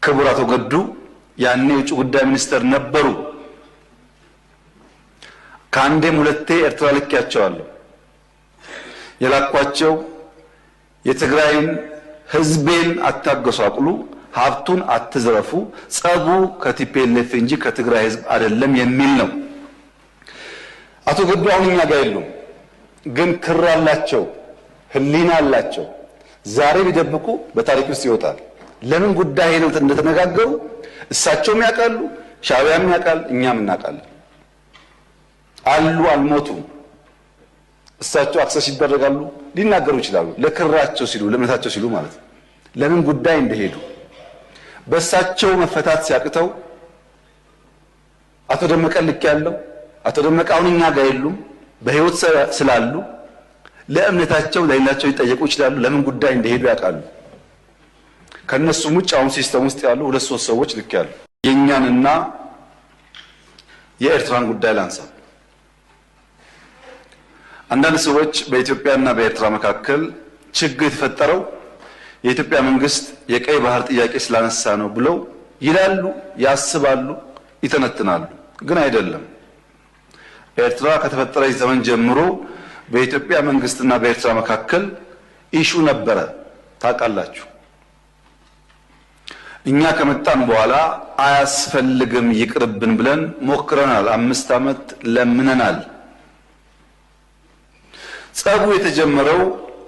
ክቡር አቶ ገዱ ያኔ የውጭ ጉዳይ ሚኒስትር ነበሩ። ከአንዴም ሁለቴ ኤርትራ ልኬያቸዋለሁ። የላኳቸው የትግራይን ህዝቤን አታገሷቅሉ፣ ሀብቱን አትዝረፉ፣ ጸቡ ከቲፒኤልኤፍ እንጂ ከትግራይ ህዝብ አይደለም የሚል ነው። አቶ ገዱ አሁን እኛ ጋር የሉም፣ ግን ክር አላቸው፣ ህሊና አላቸው። ዛሬ ቢደብቁ በታሪክ ውስጥ ይወጣል። ለምን ጉዳይ ነው እንደተነጋገሩ እሳቸውም ያውቃሉ፣ ሻዕቢያም ያውቃል፣ እኛም እናውቃለን። አሉ አልሞቱም። እሳቸው አክሰስ ይደረጋሉ፣ ሊናገሩ ይችላሉ። ለክራቸው ሲሉ ለእምነታቸው ሲሉ ማለት ነው። ለምን ጉዳይ እንደሄዱ በእሳቸው መፈታት ሲያቅተው አቶ ደመቀ ልክ ያለው አቶ ደመቀ አሁን እኛ ጋር የሉም፣ በህይወት ስላሉ ለእምነታቸው ለሌላቸው ሊጠየቁ ይችላሉ። ለምን ጉዳይ እንደሄዱ ያውቃሉ። ከነሱም ውጭ አሁን ሲስተም ውስጥ ያሉ 2-3 ሰዎች ልክ ያሉ የኛንና የኤርትራን ጉዳይ ላንሳ። አንዳንድ ሰዎች በኢትዮጵያና በኤርትራ መካከል ችግር የተፈጠረው የኢትዮጵያ መንግስት የቀይ ባህር ጥያቄ ስላነሳ ነው ብለው ይላሉ፣ ያስባሉ፣ ይተነትናሉ። ግን አይደለም። ኤርትራ ከተፈጠረች ዘመን ጀምሮ በኢትዮጵያ መንግስትና በኤርትራ መካከል ኢሹ ነበረ፣ ታውቃላችሁ። እኛ ከመጣን በኋላ አያስፈልግም ይቅርብን ብለን ሞክረናል። 5 ዓመት ለምነናል። ጸቡ የተጀመረው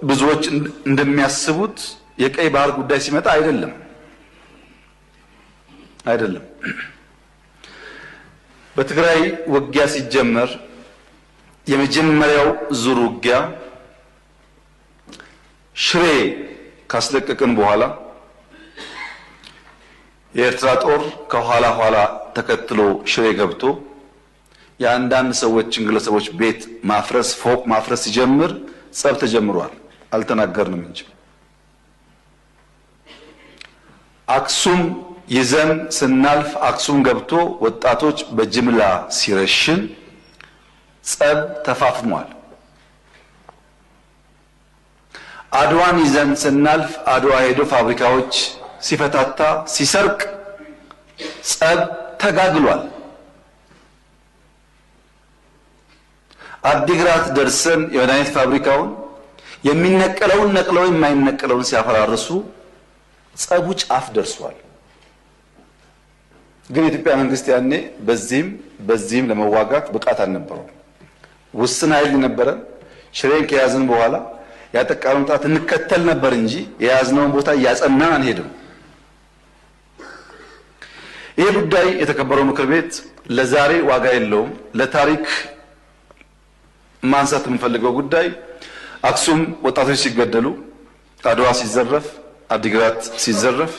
ብዙዎች እንደሚያስቡት የቀይ ባህር ጉዳይ ሲመጣ አይደለም። በትግራይ ውጊያ ሲጀመር የመጀመሪያው ዙር ውጊያ ሽሬ ካስለቀቅን በኋላ የኤርትራ ጦር ከኋላ ኋላ ተከትሎ ሽሬ ገብቶ የአንዳንድ ሰዎችን ግለሰቦች ቤት ማፍረስ፣ ፎቅ ማፍረስ ሲጀምር ጸብ ተጀምሯል። አልተናገርንም እንጂ አክሱም ይዘን ስናልፍ አክሱም ገብቶ ወጣቶች በጅምላ ሲረሽን ጸብ ተፋፍሟል። አድዋን ይዘን ስናልፍ አድዋ ሄዶ ፋብሪካዎች ሲፈታታ ሲሰርቅ ጸብ ተጋግሏል። አዲግራት ደርሰን የመድኃኒት ፋብሪካውን የሚነቀለውን ነቅለው የማይነቀለውን ሲያፈራርሱ ጸቡ ጫፍ ደርሷል። ግን የኢትዮጵያ መንግስት ያኔ በዚህም ለመዋጋት ብቃት አልነበረው። ውስን ኃይል ነበረ። ሽሬን ከያዝን በኋላ ያጠቃነውን ጣት እንከተል ነበር እንጂ የያዝነውን ቦታ እያጸናን አንሄድም። ይህ ጉዳይ የተከበረው ምክር ቤት ለዛሬ ዋጋ የለውም። ለታሪክ ማንሳት የምንፈልገው ጉዳይ አክሱም ወጣቶች ሲገደሉ፣ አድዋ ሲዘረፍ፣ አዲግራት ሲዘረፍ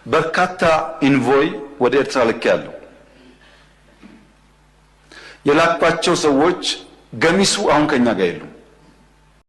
በርካታ ኢንቮይ ወደ ኤርትራ ልክ ያለው የላኳቸው ሰዎች ገሚሱ አሁን ከኛ ጋር የሉም።